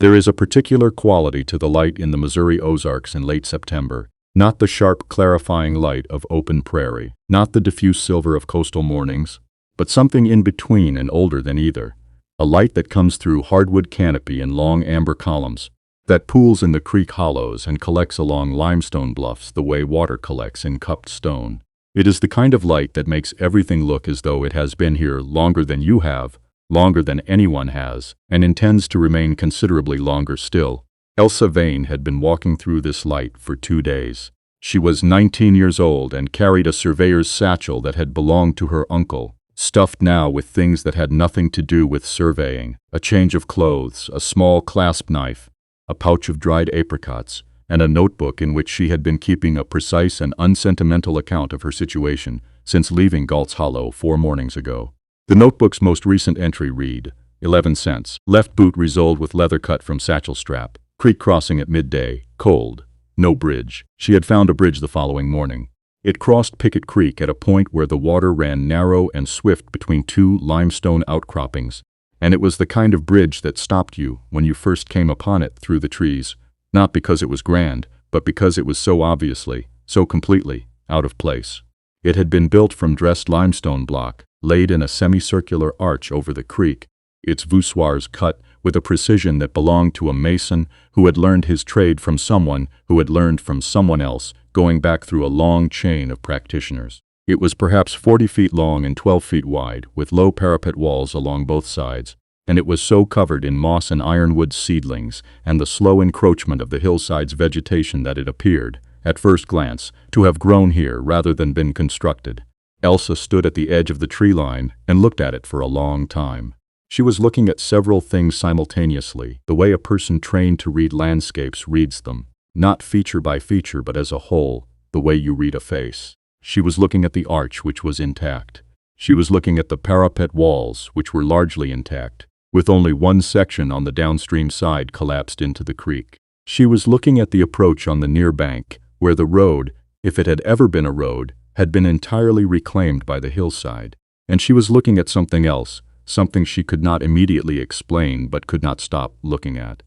There is a particular quality to the light in the Missouri Ozarks in late September. Not the sharp, clarifying light of open prairie, not the diffuse silver of coastal mornings, but something in between and older than either. A light that comes through hardwood canopy in long amber columns, that pools in the creek hollows and collects along limestone bluffs the way water collects in cupped stone. It is the kind of light that makes everything look as though it has been here longer than you have, longer than anyone has, and intends to remain considerably longer still. Elsa Vane had been walking through this light for 2 days. She was 19 years old and carried a surveyor's satchel that had belonged to her uncle, stuffed now with things that had nothing to do with surveying: a change of clothes, a small clasp knife, a pouch of dried apricots, and a notebook in which she had been keeping a precise and unsentimental account of her situation since leaving Galt's Hollow 4 mornings ago. The notebook's most recent entry read, 11 cents, left boot resoled with leather cut from satchel strap, creek crossing at midday, cold, no bridge. She had found a bridge the following morning. It crossed Picket Creek at a point where the water ran narrow and swift between 2 limestone outcroppings, and it was the kind of bridge that stopped you when you first came upon it through the trees, not because it was grand, but because it was so obviously, so completely, out of place. It had been built from dressed limestone block, laid in a semicircular arch over the creek, its voussoirs cut with a precision that belonged to a mason who had learned his trade from someone who had learned from someone else, going back through a long chain of practitioners. It was perhaps 40 feet long and 12 feet wide, with low parapet walls along both sides, and it was so covered in moss and ironwood seedlings and the slow encroachment of the hillside's vegetation that it appeared, at first glance, to have grown here rather than been constructed. Elsa stood at the edge of the tree line and looked at it for a long time. She was looking at several things simultaneously, the way a person trained to read landscapes reads them, not feature by feature but as a whole, the way you read a face. She was looking at the arch, which was intact. She was looking at the parapet walls, which were largely intact, with only one section on the downstream side collapsed into the creek. She was looking at the approach on the near bank, where the road, if it had ever been a road, had been entirely reclaimed by the hillside. And she was looking at something else, something she could not immediately explain but could not stop looking at.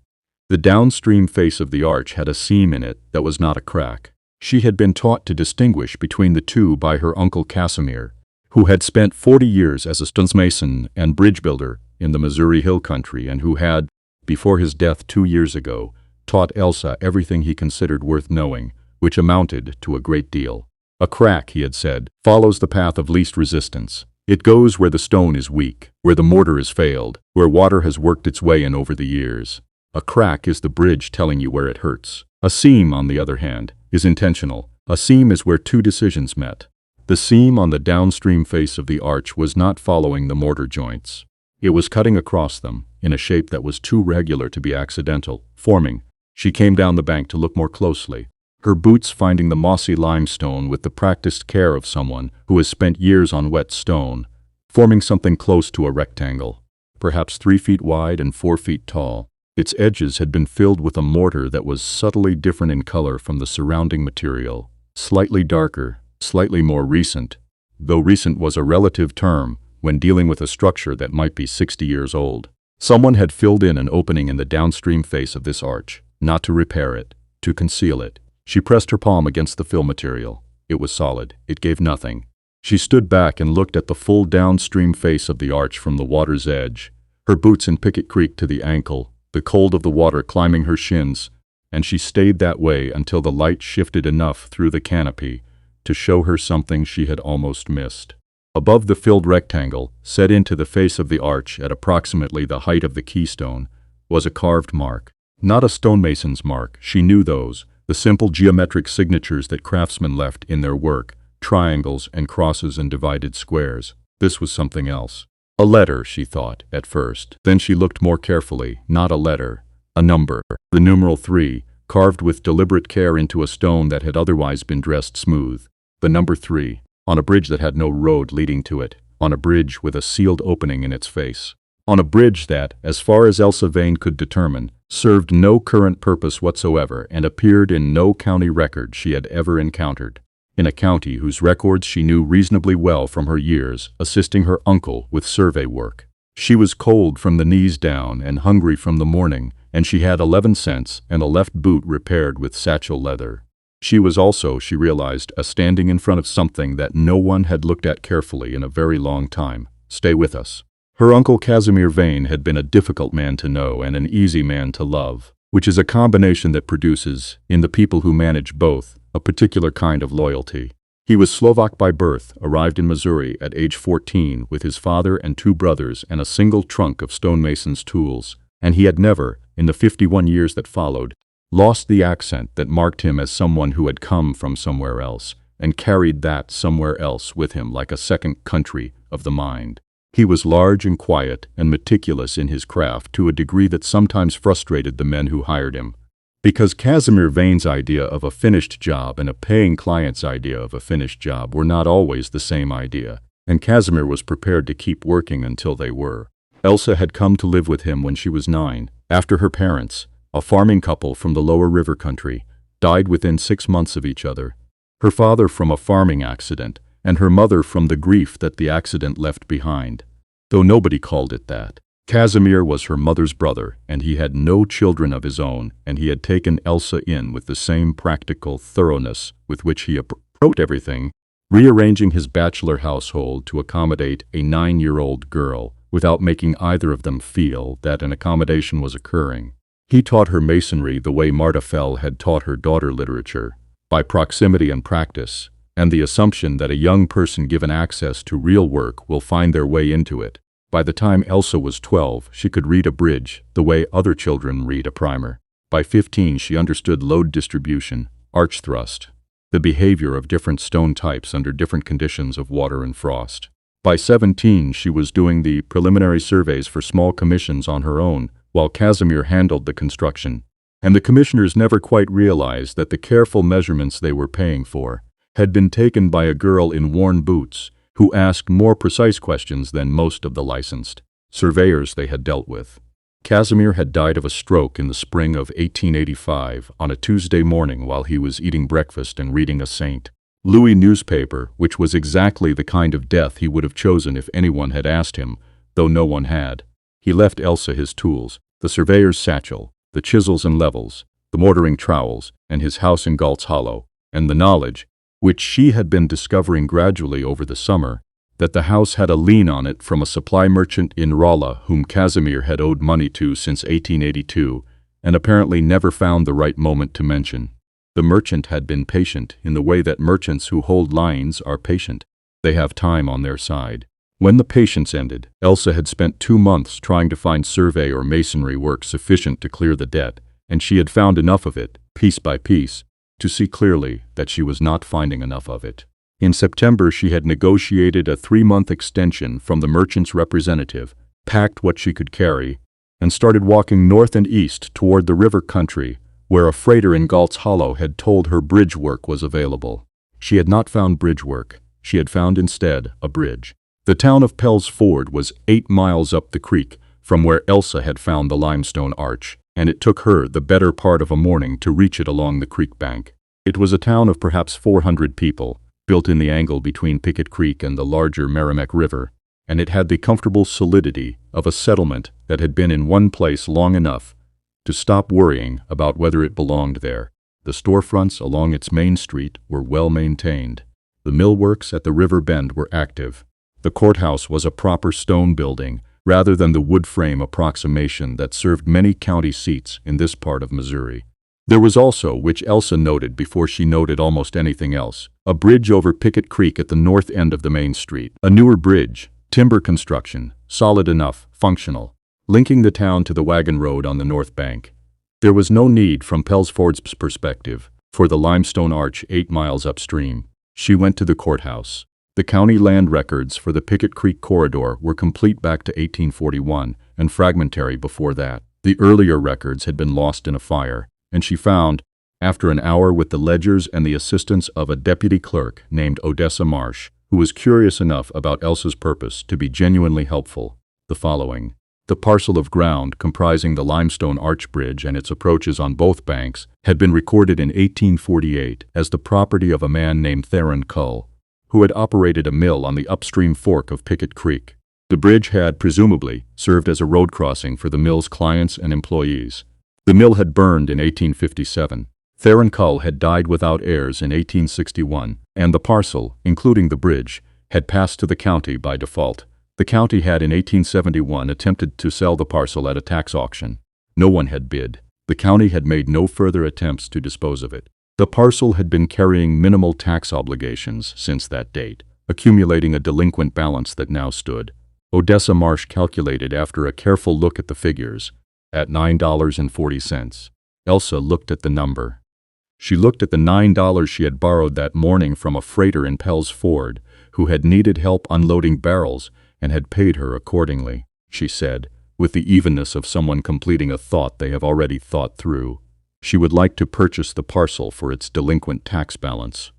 The downstream face of the arch had a seam in it that was not a crack. She had been taught to distinguish between the two by her uncle Casimir, who had spent 40 years as a stonemason and bridge builder in the Missouri Hill Country and who had, before his death 2 years ago, taught Elsa everything he considered worth knowing, which amounted to a great deal. A crack, he had said, follows the path of least resistance. It goes where the stone is weak, where the mortar has failed, where water has worked its way in over the years. A crack is the bridge telling you where it hurts. A seam, on the other hand, is intentional. A seam is where 2 decisions met. The seam on the downstream face of the arch was not following the mortar joints. It was cutting across them, in a shape that was too regular to be accidental, forming. She came down the bank to look more closely, her boots finding the mossy limestone with the practiced care of someone who has spent years on wet stone, forming something close to a rectangle, perhaps 3 feet wide and 4 feet tall. Its edges had been filled with a mortar that was subtly different in color from the surrounding material, slightly darker, slightly more recent, though recent was a relative term when dealing with a structure that might be 60 years old. Someone had filled in an opening in the downstream face of this arch, not to repair it, to conceal it. She pressed her palm against the fill material. It was solid. It gave nothing. She stood back and looked at the full downstream face of the arch from the water's edge, her boots in Picket Creek to the ankle, the cold of the water climbing her shins, and she stayed that way until the light shifted enough through the canopy to show her something she had almost missed. Above the filled rectangle, set into the face of the arch at approximately the height of the keystone, was a carved mark. Not a stonemason's mark, she knew those, the simple geometric signatures that craftsmen left in their work, triangles and crosses and divided squares. This was something else. A letter, she thought, at first. Then she looked more carefully. Not a letter. A number. The numeral 3, carved with deliberate care into a stone that had otherwise been dressed smooth. The number 3, on a bridge that had no road leading to it, on a bridge with a sealed opening in its face. On a bridge that, as far as Elsa Vane could determine, served no current purpose whatsoever and appeared in no county record she had ever encountered. In a county whose records she knew reasonably well from her years assisting her uncle with survey work. She was cold from the knees down and hungry from the morning and she had 11 cents and a left boot repaired with satchel leather. She was also, she realized, standing in front of something that no one had looked at carefully in a very long time. Stay with us. Her uncle Casimir Vane had been a difficult man to know and an easy man to love, which is a combination that produces, in the people who manage both, a particular kind of loyalty. He was Slovak by birth, arrived in Missouri at age 14 with his father and 2 brothers and a single trunk of stonemason's tools, and he had never, in the 51 years that followed, lost the accent that marked him as someone who had come from somewhere else and carried that somewhere else with him like a second country of the mind. He was large and quiet and meticulous in his craft to a degree that sometimes frustrated the men who hired him. Because Casimir Vane's idea of a finished job and a paying client's idea of a finished job were not always the same idea, and Casimir was prepared to keep working until they were. Elsa had come to live with him when she was 9, after her parents, a farming couple from the lower river country, died within 6 months of each other. Her father from a farming accident, and her mother from the grief that the accident left behind, though nobody called it that. Casimir was her mother's brother, and he had no children of his own, and he had taken Elsa in with the same practical thoroughness with which he approached everything, rearranging his bachelor household to accommodate a 9-year-old girl, without making either of them feel that an accommodation was occurring. He taught her masonry the way Marta Fell had taught her daughter literature, by proximity and practice, and the assumption that a young person given access to real work will find their way into it. By the time Elsa was 12, she could read a bridge the way other children read a primer. By 15, she understood load distribution, arch thrust, the behavior of different stone types under different conditions of water and frost. By 17, she was doing the preliminary surveys for small commissions on her own, while Casimir handled the construction. And the commissioners never quite realized that the careful measurements they were paying for had been taken by a girl in worn boots who asked more precise questions than most of the licensed surveyors they had dealt with. Casimir had died of a stroke in the spring of 1885 on a Tuesday morning while he was eating breakfast and reading a St. Louis newspaper, which was exactly the kind of death he would have chosen if anyone had asked him, though no one had. He left Elsa his tools, the surveyor's satchel, the chisels and levels, the mortaring trowels, and his house in Galt's Hollow, and the knowledge, which she had been discovering gradually over the summer, that the house had a lien on it from a supply merchant in Rolla whom Casimir had owed money to since 1882, and apparently never found the right moment to mention. The merchant had been patient in the way that merchants who hold liens are patient. They have time on their side. When the patience ended, Elsa had spent 2 months trying to find survey or masonry work sufficient to clear the debt, and she had found enough of it, piece by piece, to see clearly that she was not finding enough of it. In September, she had negotiated a 3-month extension from the merchant's representative, packed what she could carry, and started walking north and east toward the river country, where a freighter in Galt's Hollow had told her bridge work was available. She had not found bridge work. She had found instead a bridge. The town of Pell's Ford was 8 miles up the creek from where Elsa had found the limestone arch, and it took her the better part of a morning to reach it along the creek bank. It was a town of perhaps 400 people, built in the angle between Pickett Creek and the larger Merrimack River, and it had the comfortable solidity of a settlement that had been in one place long enough to stop worrying about whether it belonged there. The storefronts along its main street were well maintained. The millworks at the river bend were active. The courthouse was a proper stone building, rather than the wood frame approximation that served many county seats in this part of Missouri. There was also, which Elsa noted before she noted almost anything else, a bridge over Pickett Creek at the north end of the main street. A newer bridge, timber construction, solid enough, functional, linking the town to the wagon road on the north bank. There was no need, from Pellsford's perspective, for the limestone arch 8 miles upstream. She went to the courthouse. The county land records for the Pickett Creek corridor were complete back to 1841 and fragmentary before that. The earlier records had been lost in a fire, and she found, after an hour with the ledgers and the assistance of a deputy clerk named Odessa Marsh, who was curious enough about Elsa's purpose to be genuinely helpful, the following. The parcel of ground comprising the limestone arch bridge and its approaches on both banks had been recorded in 1848 as the property of a man named Theron Cull, who had operated a mill on the upstream fork of Pickett Creek. The bridge had, presumably, served as a road crossing for the mill's clients and employees. The mill had burned in 1857. Theron Cull had died without heirs in 1861, and the parcel, including the bridge, had passed to the county by default. The county had in 1871 attempted to sell the parcel at a tax auction. No one had bid. The county had made no further attempts to dispose of it. The parcel had been carrying minimal tax obligations since that date, accumulating a delinquent balance that now stood, Odessa Marsh calculated after a careful look at the figures, at $9.40. Elsa looked at the number. She looked at the $9 she had borrowed that morning from a freighter in Pell's Ford, who had needed help unloading barrels and had paid her accordingly, she said, with the evenness of someone completing a thought they have already thought through. She would like to purchase the parcel for its delinquent tax balance.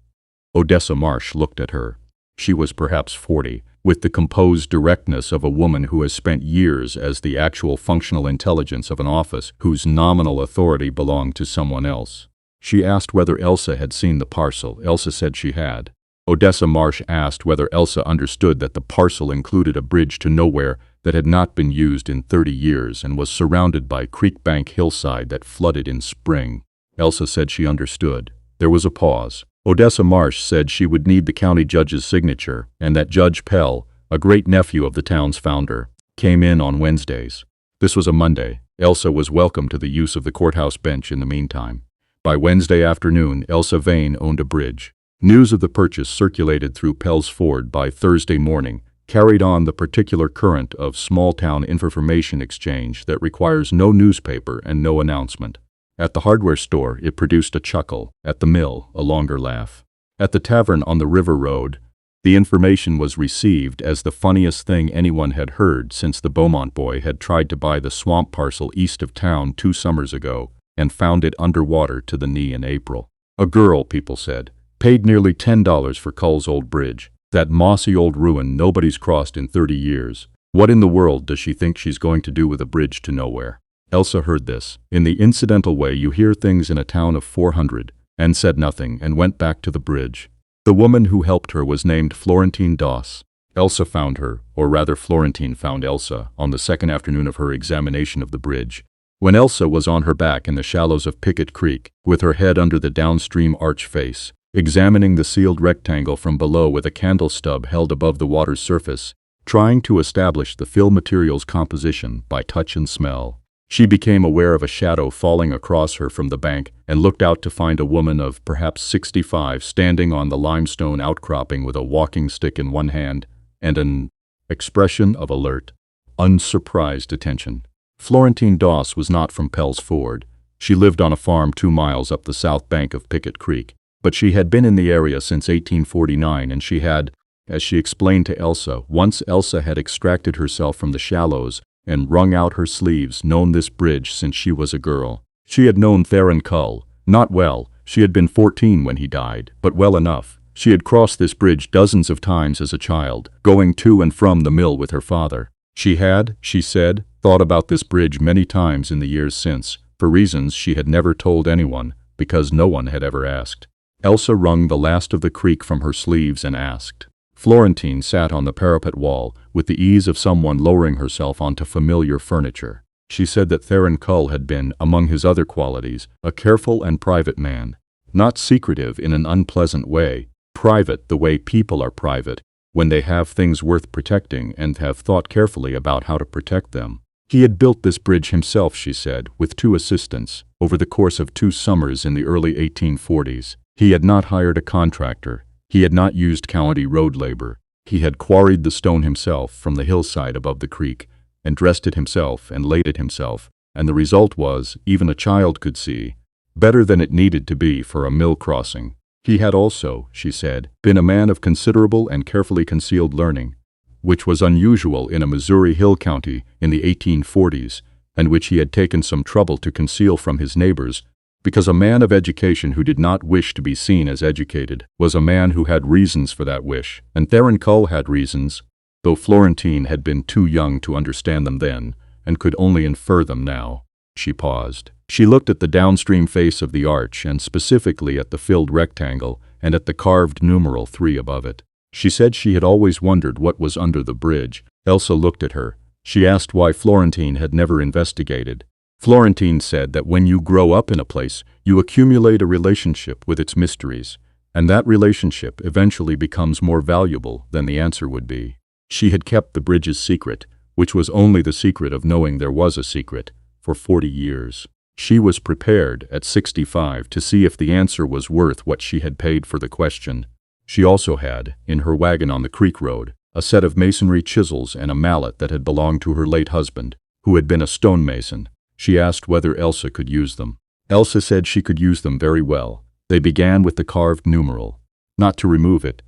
Odessa Marsh looked at her. She was perhaps 40, with the composed directness of a woman who has spent years as the actual functional intelligence of an office whose nominal authority belonged to someone else. She asked whether Elsa had seen the parcel. Elsa said she had. Odessa Marsh asked whether Elsa understood that the parcel included a bridge to nowhere that had not been used in 30 years and was surrounded by creekbank hillside that flooded in spring. Elsa said she understood. There was a pause. Odessa Marsh said she would need the county judge's signature, and that Judge Pell, a great-nephew of the town's founder, came in on Wednesdays. This was a Monday. Elsa was welcome to the use of the courthouse bench in the meantime. By Wednesday afternoon, Elsa Vane owned a bridge. News of the purchase circulated through Pell's Ford by Thursday morning, carried on the particular current of small-town information exchange that requires no newspaper and no announcement. At the hardware store, it produced a chuckle. At the mill, a longer laugh. At the tavern on the river road, the information was received as the funniest thing anyone had heard since the Beaumont boy had tried to buy the swamp parcel east of town 2 summers ago and found it underwater to the knee in April. A girl, people said, paid nearly $10 for Cull's old bridge. That mossy old ruin nobody's crossed in 30 years. What in the world does she think she's going to do with a bridge to nowhere? Elsa heard this, in the incidental way you hear things in a town of 400, and said nothing and went back to the bridge. The woman who helped her was named Florentine Doss. Elsa found her, or rather Florentine found Elsa, on the second afternoon of her examination of the bridge. When Elsa was on her back in the shallows of Pickett Creek, with her head under the downstream arch face, examining the sealed rectangle from below with a candle stub held above the water's surface, trying to establish the fill material's composition by touch and smell. She became aware of a shadow falling across her from the bank and looked out to find a woman of perhaps 65 standing on the limestone outcropping with a walking stick in one hand and an expression of alert, unsurprised attention. Florentine Doss was not from Pell's Ford. She lived on a farm 2 miles up the south bank of Pickett Creek. But she had been in the area since 1849, and she had, as she explained to Elsa, once Elsa had extracted herself from the shallows and wrung out her sleeves, known this bridge since she was a girl. She had known Theron Cull, not well, she had been 14 when he died, but well enough. She had crossed this bridge dozens of times as a child, going to and from the mill with her father. She had, she said, thought about this bridge many times in the years since, for reasons she had never told anyone, because no one had ever asked. Elsa wrung the last of the creek from her sleeves and asked. Florentine sat on the parapet wall with the ease of someone lowering herself onto familiar furniture. She said that Theron Cull had been, among his other qualities, a careful and private man. Not secretive in an unpleasant way, private the way people are private, when they have things worth protecting and have thought carefully about how to protect them. He had built this bridge himself, she said, with 2 assistants, over the course of 2 summers in the early 1840s. He had not hired a contractor. He had not used county road labor. He had quarried the stone himself from the hillside above the creek, and dressed it himself and laid it himself, and the result was, even a child could see, better than it needed to be for a mill crossing. He had also, she said, been a man of considerable and carefully concealed learning, which was unusual in a Missouri hill county in the 1840s, and which he had taken some trouble to conceal from his neighbors, because a man of education who did not wish to be seen as educated was a man who had reasons for that wish, and Theron Cull had reasons, though Florentine had been too young to understand them then, and could only infer them now. She paused. She looked at the downstream face of the arch, and specifically at the filled rectangle, and at the carved numeral 3 above it. She said she had always wondered what was under the bridge. Elsa looked at her. She asked why Florentine had never investigated. Florentine said that when you grow up in a place, you accumulate a relationship with its mysteries, and that relationship eventually becomes more valuable than the answer would be. She had kept the bridge's secret, which was only the secret of knowing there was a secret, for 40 years. She was prepared, at 65, to see if the answer was worth what she had paid for the question. She also had, in her wagon on the creek road, a set of masonry chisels and a mallet that had belonged to her late husband, who had been a stonemason. She asked whether Elsa could use them. Elsa said she could use them very well. They began with the carved numeral. Not to remove it.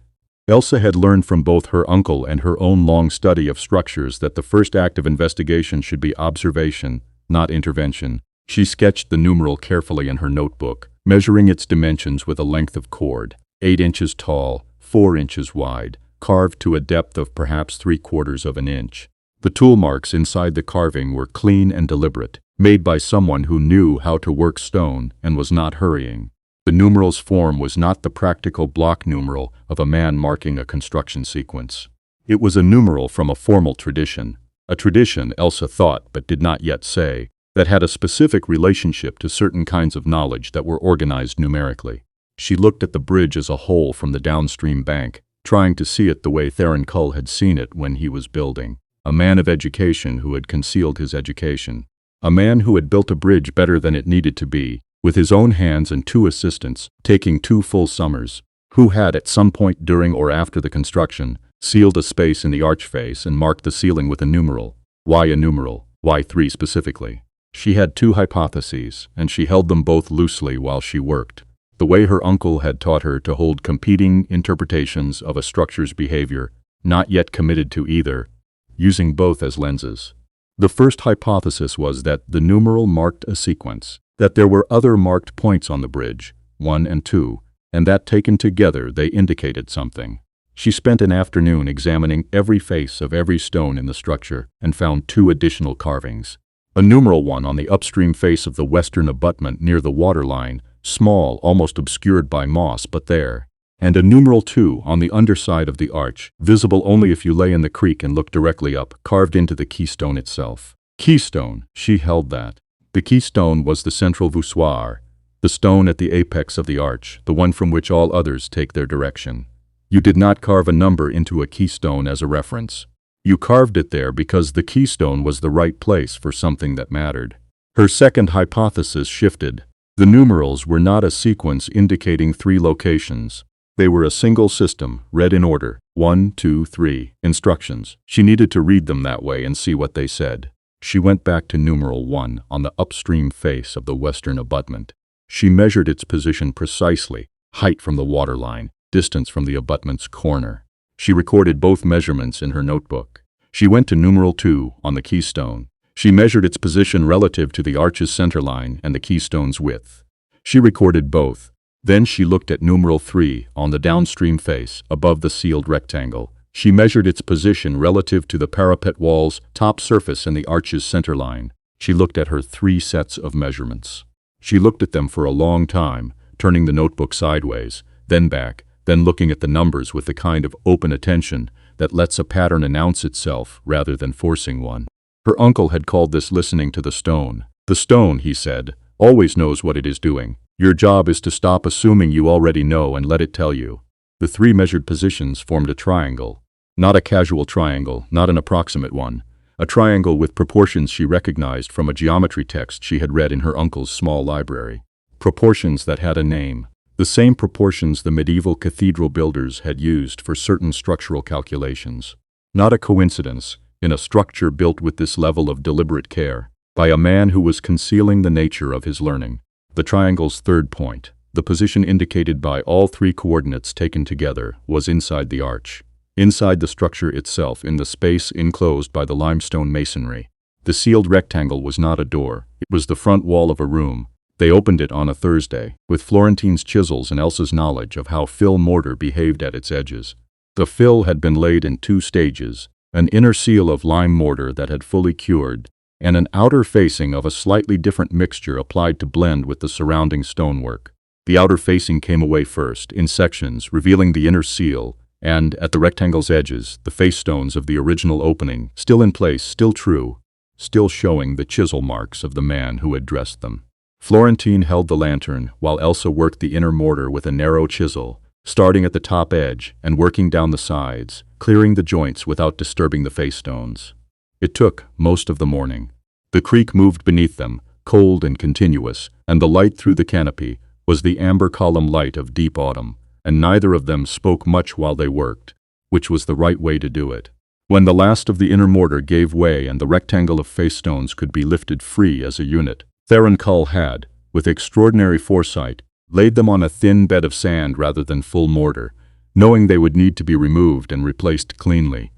Elsa had learned from both her uncle and her own long study of structures that the first act of investigation should be observation, not intervention. She sketched the numeral carefully in her notebook, measuring its dimensions with a length of cord, 8 inches tall, 4 inches wide, carved to a depth of perhaps 3/4 of an inch. The tool marks inside the carving were clean and deliberate, made by someone who knew how to work stone and was not hurrying. The numeral's form was not the practical block numeral of a man marking a construction sequence. It was a numeral from a formal tradition, a tradition, Elsa thought but did not yet say, that had a specific relationship to certain kinds of knowledge that were organized numerically. She looked at the bridge as a whole from the downstream bank, trying to see it the way Theron Cull had seen it when he was building. A man of education who had concealed his education. A man who had built a bridge better than it needed to be, with his own hands and 2 assistants, taking 2 full summers. Who had, at some point during or after the construction, sealed a space in the arch face and marked the ceiling with a numeral. Why a numeral? Why 3 specifically? She had 2 hypotheses, and she held them both loosely while she worked. The way her uncle had taught her to hold competing interpretations of a structure's behavior, not yet committed to either, using both as lenses. The first hypothesis was that the numeral marked a sequence, that there were other marked points on the bridge, 1 and 2, and that taken together they indicated something. She spent an afternoon examining every face of every stone in the structure and found 2 additional carvings. A numeral 1 on the upstream face of the western abutment near the waterline, small, almost obscured by moss, but there. And a numeral 2 on the underside of the arch, visible only if you lay in the creek and look directly up, carved into the keystone itself. Keystone, she held that. The keystone was the central voussoir, the stone at the apex of the arch, the one from which all others take their direction. You did not carve a number into a keystone as a reference. You carved it there because the keystone was the right place for something that mattered. Her second hypothesis shifted. The numerals were not a sequence indicating 3 locations. They were a single system, read in order, 1, 2, 3, instructions. She needed to read them that way and see what they said. She went back to numeral 1 on the upstream face of the western abutment. She measured its position precisely, height from the waterline, distance from the abutment's corner. She recorded both measurements in her notebook. She went to numeral 2 on the keystone. She measured its position relative to the arch's centerline and the keystone's width. She recorded both. Then she looked at numeral 3 on the downstream face, above the sealed rectangle. She measured its position relative to the parapet wall's top surface and the arch's centerline. She looked at her 3 sets of measurements. She looked at them for a long time, turning the notebook sideways, then back, then looking at the numbers with the kind of open attention that lets a pattern announce itself rather than forcing one. Her uncle had called this listening to the stone. The stone, he said, always knows what it is doing. Your job is to stop assuming you already know and let it tell you. The 3 measured positions formed a triangle. Not a casual triangle, not an approximate one. A triangle with proportions she recognized from a geometry text she had read in her uncle's small library. Proportions that had a name. The same proportions the medieval cathedral builders had used for certain structural calculations. Not a coincidence, in a structure built with this level of deliberate care, by a man who was concealing the nature of his learning. The triangle's third point, the position indicated by all 3 coordinates taken together, was inside the arch. Inside the structure itself, in the space enclosed by the limestone masonry. The sealed rectangle was not a door, it was the front wall of a room. They opened it on a Thursday, with Florentine's chisels and Elsa's knowledge of how fill mortar behaved at its edges. The fill had been laid in 2 stages, an inner seal of lime mortar that had fully cured, and an outer facing of a slightly different mixture applied to blend with the surrounding stonework. The outer facing came away first, in sections, revealing the inner seal, and, at the rectangle's edges, the face stones of the original opening, still in place, still true. still showing the chisel marks of the man who had dressed them. Florentine held the lantern while Elsa worked the inner mortar with a narrow chisel, starting at the top edge and working down the sides, clearing the joints without disturbing the face stones. It took most of the morning. The creek moved beneath them, cold and continuous, and the light through the canopy was the amber column light of deep autumn, and neither of them spoke much while they worked, which was the right way to do it. When the last of the inner mortar gave way and the rectangle of face stones could be lifted free as a unit, Theron Cull had, with extraordinary foresight, laid them on a thin bed of sand rather than full mortar, knowing they would need to be removed and replaced cleanly.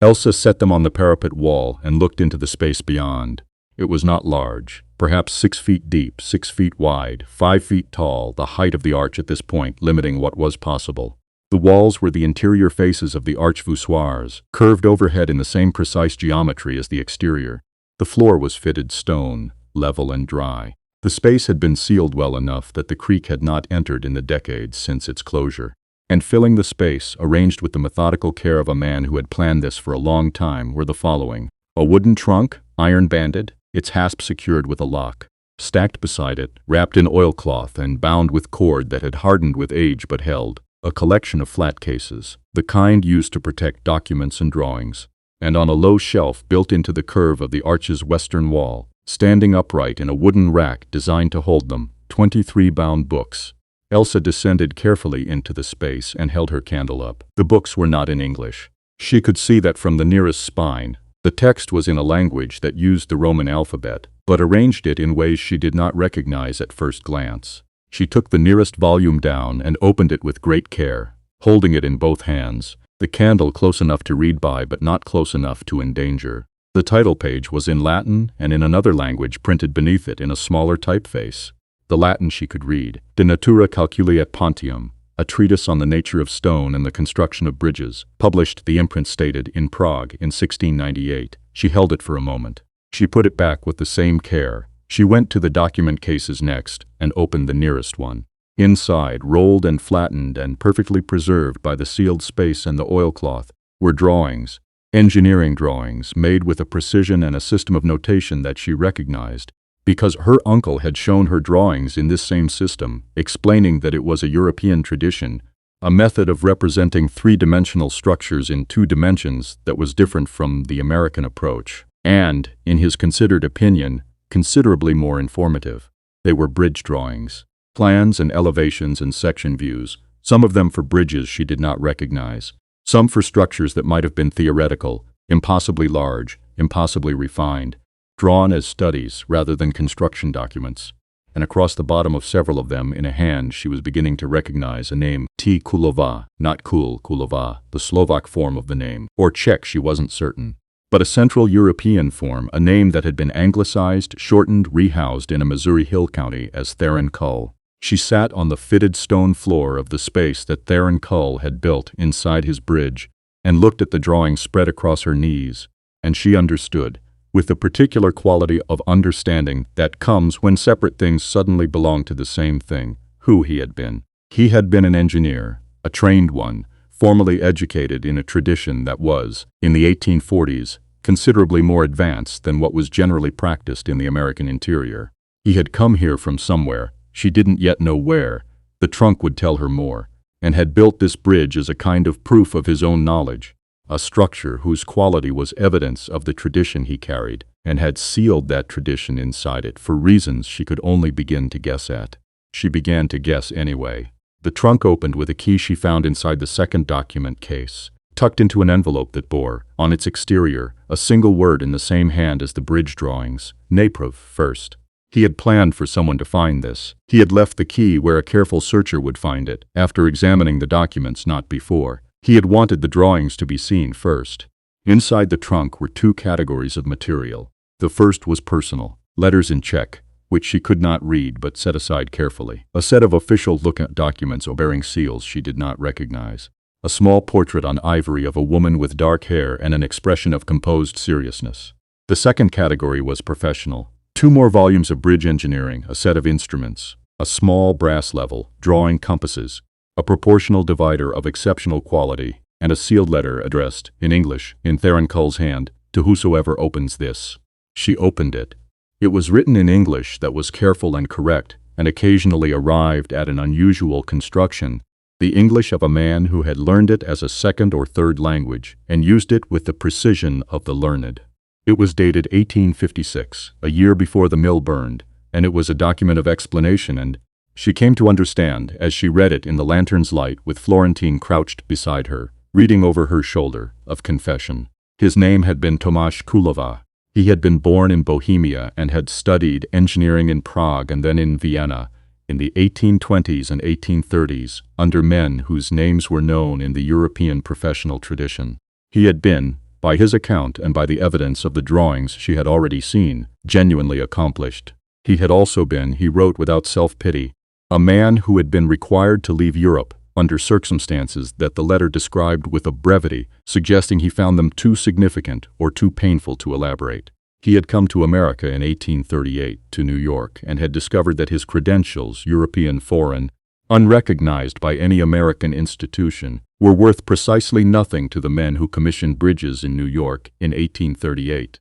Elsa set them on the parapet wall and looked into the space beyond. It was not large, perhaps 6 feet deep, 6 feet wide, 5 feet tall, the height of the arch at this point limiting what was possible. The walls were the interior faces of the arch voussoirs, curved overhead in the same precise geometry as the exterior. The floor was fitted stone, level and dry. The space had been sealed well enough that the creek had not entered in the decades since its closure. And filling the space, arranged with the methodical care of a man who had planned this for a long time, were the following: a wooden trunk, iron-banded, its hasp secured with a lock. Stacked beside it, wrapped in oilcloth and bound with cord that had hardened with age but held, a collection of flat cases, the kind used to protect documents and drawings. And on a low shelf built into the curve of the arch's western wall, standing upright in a wooden rack designed to hold them, 23 bound books. Elsa descended carefully into the space and held her candle up. The books were not in English. She could see that from the nearest spine. The text was in a language that used the Roman alphabet, but arranged it in ways she did not recognize at first glance. She took the nearest volume down and opened it with great care, holding it in both hands, the candle close enough to read by but not close enough to endanger. The title page was in Latin and in another language printed beneath it in a smaller typeface. The Latin she could read: De Natura Calculi et Pontium, a treatise on the nature of stone and the construction of bridges, published, the imprint stated, in Prague in 1698. She held it for a moment. She put it back with the same care. She went to the document cases next and opened the nearest one. Inside, rolled and flattened and perfectly preserved by the sealed space and the oilcloth, were drawings, engineering drawings made with a precision and a system of notation that she recognized, because her uncle had shown her drawings in this same system, explaining that it was a European tradition, a method of representing three-dimensional structures in 2 dimensions that was different from the American approach, and, in his considered opinion, considerably more informative. They were bridge drawings, plans and elevations and section views, some of them for bridges she did not recognize, some for structures that might have been theoretical, impossibly large, impossibly refined, drawn as studies rather than construction documents. And across the bottom of several of them, in a hand, she was beginning to recognize a name: T. Kulova, not Kul Kulova, the Slovak form of the name, or Czech, she wasn't certain, but a Central European form, a name that had been anglicized, shortened, rehoused in a Missouri hill county as Theron Cull. She sat on the fitted stone floor of the space that Theron Cull had built inside his bridge and looked at the drawing spread across her knees, and she understood, with the particular quality of understanding that comes when separate things suddenly belong to the same thing, who he had been. He had been an engineer, a trained one, formally educated in a tradition that was, in the 1840s, considerably more advanced than what was generally practiced in the American interior. He had come here from somewhere, she didn't yet know where, the trunk would tell her more, and had built this bridge as a kind of proof of his own knowledge, a structure whose quality was evidence of the tradition he carried, and had sealed that tradition inside it for reasons she could only begin to guess at. She began to guess anyway. The trunk opened with a key she found inside the second document case, tucked into an envelope that bore, on its exterior, a single word in the same hand as the bridge drawings: Naprov first. He had planned for someone to find this. He had left the key where a careful searcher would find it, after examining the documents, not before. He had wanted the drawings to be seen first. Inside the trunk were 2 categories of material. The first was personal, letters in Czech, which she could not read but set aside carefully. A set of official-looking documents bearing seals she did not recognize. A small portrait on ivory of a woman with dark hair and an expression of composed seriousness. The second category was professional. 2 more volumes of bridge engineering, a set of instruments, a small brass level, drawing compasses, a proportional divider of exceptional quality, and a sealed letter addressed, in English, in Theron Cull's hand, to whosoever opens this. She opened it. It was written in English that was careful and correct, and occasionally arrived at an unusual construction, the English of a man who had learned it as a second or third language and used it with the precision of the learned. It was dated 1856, a year before the mill burned, and it was a document of explanation, and she came to understand as she read it in the lantern's light with Florentine crouched beside her, reading over her shoulder, of confession. His name had been Tomasz Kulova. He had been born in Bohemia and had studied engineering in Prague and then in Vienna in the 1820s and 1830s under men whose names were known in the European professional tradition. He had been, by his account and by the evidence of the drawings she had already seen, genuinely accomplished. He had also been, he wrote without self-pity, a man who had been required to leave Europe under circumstances that the letter described with a brevity, suggesting he found them too significant or too painful to elaborate. He had come to America in 1838, to New York, and had discovered that his credentials, European foreign, unrecognized by any American institution, were worth precisely nothing to the men who commissioned bridges in New York in 1838.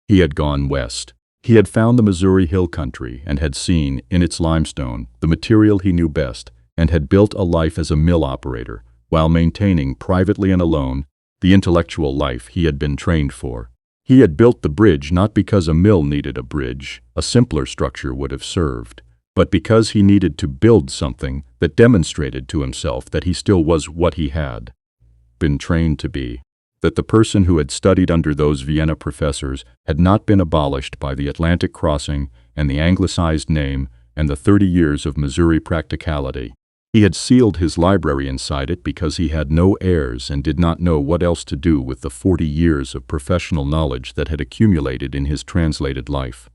He had gone west. He had found the Missouri Hill Country and had seen, in its limestone, the material he knew best, and had built a life as a mill operator, while maintaining, privately and alone, the intellectual life he had been trained for. He had built the bridge not because a mill needed a bridge, a simpler structure would have served, but because he needed to build something that demonstrated to himself that he still was what he had been trained to be, that the person who had studied under those Vienna professors had not been abolished by the Atlantic crossing and the anglicized name and the 30 years of Missouri practicality. He had sealed his library inside it because he had no heirs and did not know what else to do with the 40 years of professional knowledge that had accumulated in his translated life.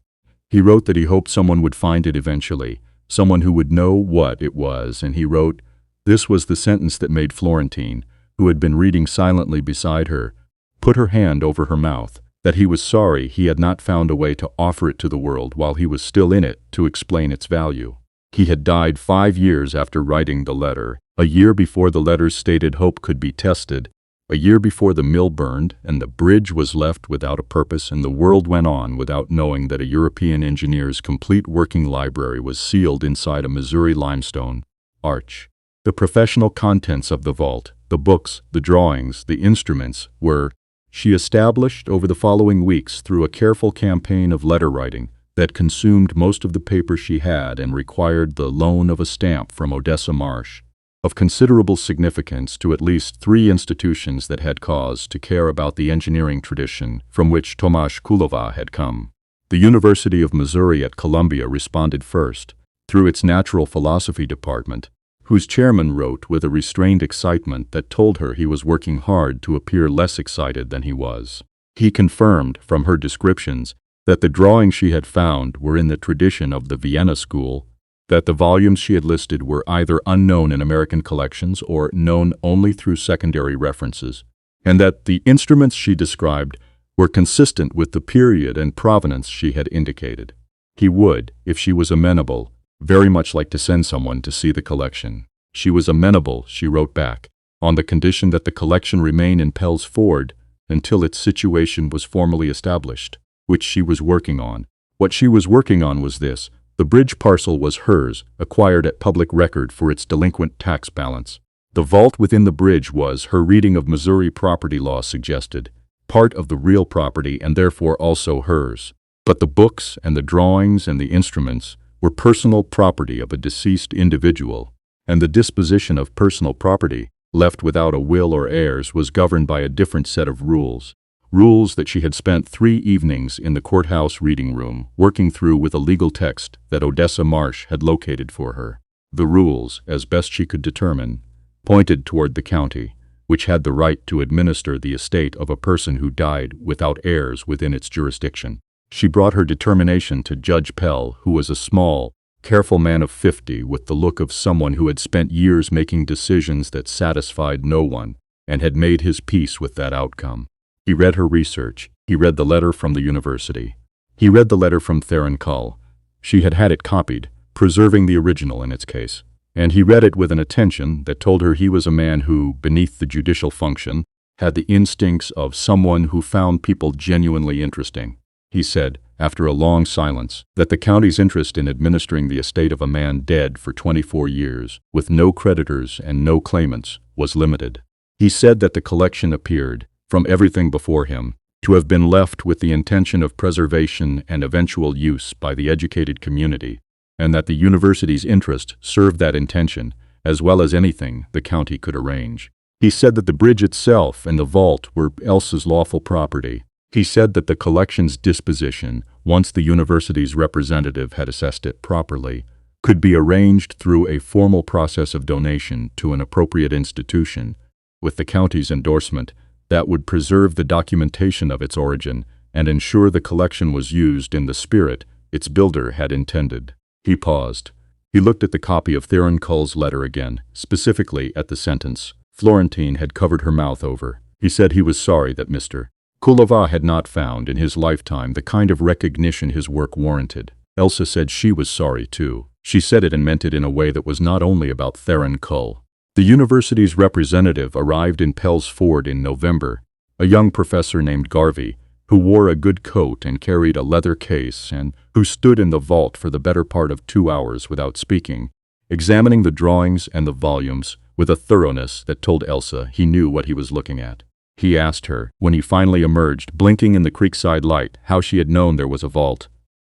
He wrote that he hoped someone would find it eventually, someone who would know what it was, and he wrote, this was the sentence that made Florentine, who had been reading silently beside her, put her hand over her mouth, that he was sorry he had not found a way to offer it to the world while he was still in it to explain its value. He had died 5 years after writing the letter, a year before the letter's stated hope could be tested, a year before the mill burned and the bridge was left without a purpose and the world went on without knowing that a European engineer's complete working library was sealed inside a Missouri limestone arch. The professional contents of the vault, the books, the drawings, the instruments, were, she established over the following weeks through a careful campaign of letter writing, that consumed most of the paper she had and required the loan of a stamp from Odessa Marsh, of considerable significance to at least 3 institutions that had cause to care about the engineering tradition from which Tomasz Kulova had come. The University of Missouri at Columbia responded first, through its natural philosophy department, whose chairman wrote with a restrained excitement that told her he was working hard to appear less excited than he was. He confirmed, from her descriptions, that the drawings she had found were in the tradition of the Vienna school, that the volumes she had listed were either unknown in American collections or known only through secondary references, and that the instruments she described were consistent with the period and provenance she had indicated. He would, if she was amenable, very much like to send someone to see the collection. She was amenable, she wrote back, on the condition that the collection remain in Pell's Ford until its situation was formally established, which she was working on. What she was working on was this: the bridge parcel was hers, acquired at public record for its delinquent tax balance. The vault within the bridge was, her reading of Missouri property law suggested, part of the real property and therefore also hers. But the books and the drawings and the instruments were personal property of a deceased individual, and the disposition of personal property, left without a will or heirs, was governed by a different set of rules. Rules that she had spent 3 evenings in the courthouse reading room working through with a legal text that Odessa Marsh had located for her. The rules, as best she could determine, pointed toward the county, which had the right to administer the estate of a person who died without heirs within its jurisdiction. She brought her determination to Judge Pell, who was a small, careful man of 50 with the look of someone who had spent years making decisions that satisfied no one and had made his peace with that outcome. He read her research. He read the letter from the university. He read the letter from Theron Cull. She had had it copied, preserving the original in its case. And he read it with an attention that told her he was a man who, beneath the judicial function, had the instincts of someone who found people genuinely interesting. he said, after a long silence, that the county's interest in administering the estate of a man dead for 24 years, with no creditors and no claimants, was limited. He said that the collection appeared, from everything before him, to have been left with the intention of preservation and eventual use by the educated community, and that the university's interest served that intention, as well as anything the county could arrange. He said that the bridge itself and the vault were Elsa's lawful property. He said that the collection's disposition, once the university's representative had assessed it properly, could be arranged through a formal process of donation to an appropriate institution, with the county's endorsement, that would preserve the documentation of its origin and ensure the collection was used in the spirit its builder had intended. He paused. He looked at the copy of Theron Cull's letter again, specifically at the sentence Florentine had covered her mouth over. He said he was sorry that Mr. Kulava had not found in his lifetime the kind of recognition his work warranted. Elsa said she was sorry too. She said it and meant it in a way that was not only about Theron Cull. The university's representative arrived in Pell's Ford in November, a young professor named Garvey, who wore a good coat and carried a leather case and who stood in the vault for the better part of 2 hours without speaking, examining the drawings and the volumes with a thoroughness that told Elsa he knew what he was looking at. He asked her, when he finally emerged, blinking in the creekside light, how she had known there was a vault.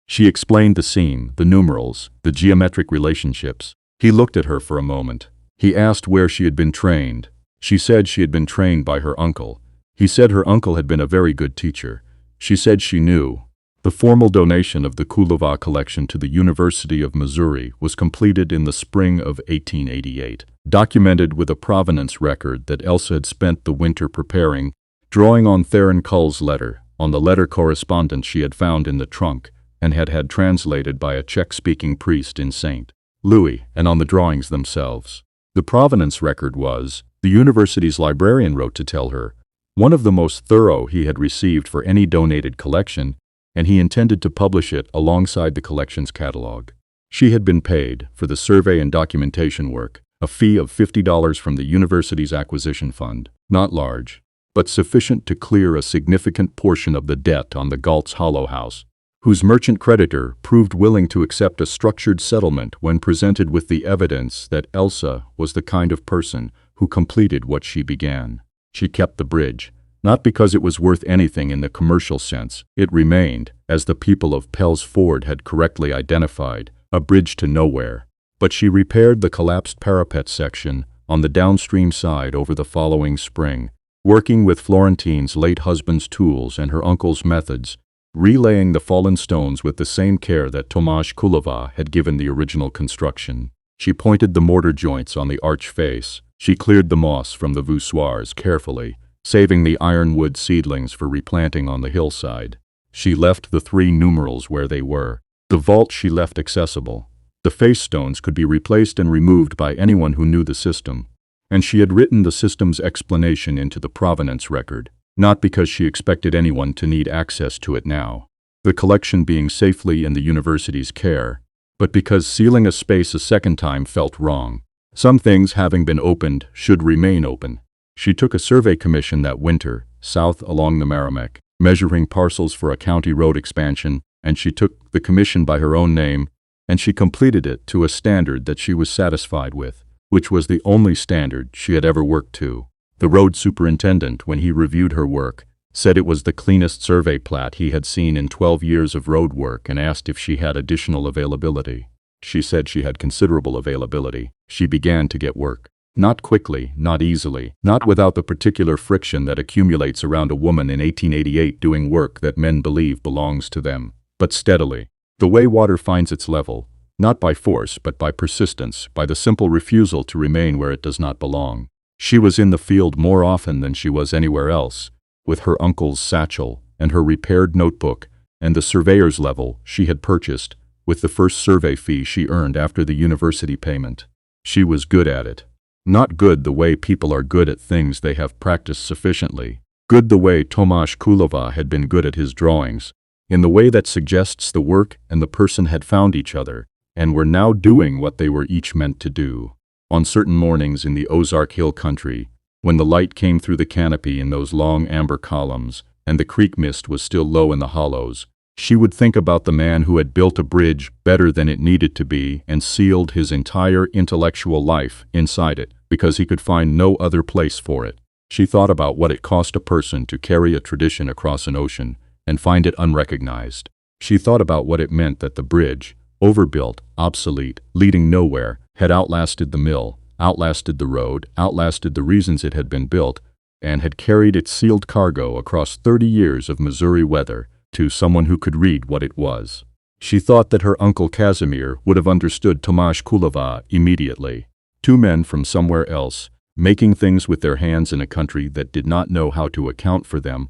She explained the scene, the numerals, the geometric relationships. He looked at her for a moment. He asked where she had been trained. She said she had been trained by her uncle. He said her uncle had been a very good teacher. She said she knew. The formal donation of the Kulava collection to the University of Missouri was completed in the spring of 1888, documented with a provenance record that Elsa had spent the winter preparing, drawing on Theron Cull's letter, on the letter correspondence she had found in the trunk and had had translated by a Czech-speaking priest in St. Louis, and on the drawings themselves. The provenance record was, the university's librarian wrote to tell her, one of the most thorough he had received for any donated collection, and he intended to publish it alongside the collection's catalog. She had been paid, for the survey and documentation work, a fee of $50 from the university's acquisition fund, not large, but sufficient to clear a significant portion of the debt on the Galt's Hollow house, whose merchant creditor proved willing to accept a structured settlement when presented with the evidence that Elsa was the kind of person who completed what she began. She kept the bridge, not because it was worth anything in the commercial sense. It remained, as the people of Pell's Ford had correctly identified, a bridge to nowhere. But she repaired the collapsed parapet section on the downstream side over the following spring, working with Florentine's late husband's tools and her uncle's methods, relaying the fallen stones with the same care that Tomáš Kulava had given the original construction. She pointed the mortar joints on the arch face. She cleared the moss from the voussoirs carefully, saving the ironwood seedlings for replanting on the hillside. She left the 3 numerals where they were. The vault she left accessible. The face stones could be replaced and removed by anyone who knew the system, and she had written the system's explanation into the provenance record, not because she expected anyone to need access to it now, the collection being safely in the university's care, but because sealing a space a second time felt wrong. Some things, having been opened, should remain open. She took a survey commission that winter, south along the Merrimack, measuring parcels for a county road expansion, and she took the commission by her own name, and she completed it to a standard that she was satisfied with, which was the only standard she had ever worked to. The road superintendent, when he reviewed her work, said it was the cleanest survey plat he had seen in 12 years of road work and asked if she had additional availability. She said she had considerable availability. She began to get work. Not quickly, not easily, not without the particular friction that accumulates around a woman in 1888 doing work that men believe belongs to them, but steadily. The way water finds its level, not by force but by persistence, by the simple refusal to remain where it does not belong. She was in the field more often than she was anywhere else, with her uncle's satchel and her repaired notebook and the surveyor's level she had purchased, with the first survey fee she earned after the university payment. She was good at it. Not good the way people are good at things they have practiced sufficiently. Good the way Tomáš Kulava had been good at his drawings, in the way that suggests the work and the person had found each other, and were now doing what they were each meant to do. On certain mornings in the Ozark Hill country, when the light came through the canopy in those long amber columns, and the creek mist was still low in the hollows, She would think about the man who had built a bridge better than it needed to be and sealed his entire intellectual life inside it because he could find no other place for it. She thought about what it cost a person to carry a tradition across an ocean and find it unrecognized. She thought about what it meant that the bridge, overbuilt, obsolete, leading nowhere, had outlasted the mill, outlasted the road, outlasted the reasons it had been built, and had carried its sealed cargo across 30 years of Missouri weather to someone who could read what it was. She thought that her Uncle Casimir would have understood Tomáš Kulava immediately. Two men from somewhere else, making things with their hands in a country that did not know how to account for them,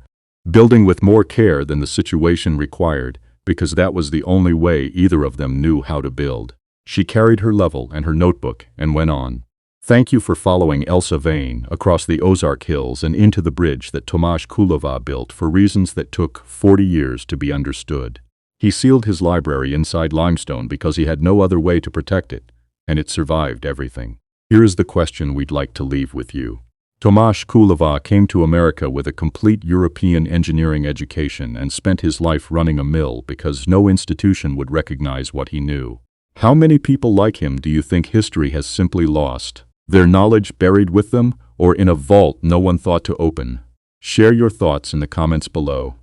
building with more care than the situation required, because that was the only way either of them knew how to build. She carried her level and her notebook and went on. Thank you for following Elsa Vane across the Ozark Hills and into the bridge that Tomáš Kulava built for reasons that took 40 years to be understood. He sealed his library inside limestone because he had no other way to protect it, and it survived everything. Here is the question we'd like to leave with you. Tomáš Kulava came to America with a complete European engineering education and spent his life running a mill because no institution would recognize what he knew. How many people like him do you think history has simply lost? Their knowledge buried with them, or in a vault no one thought to open? Share your thoughts in the comments below.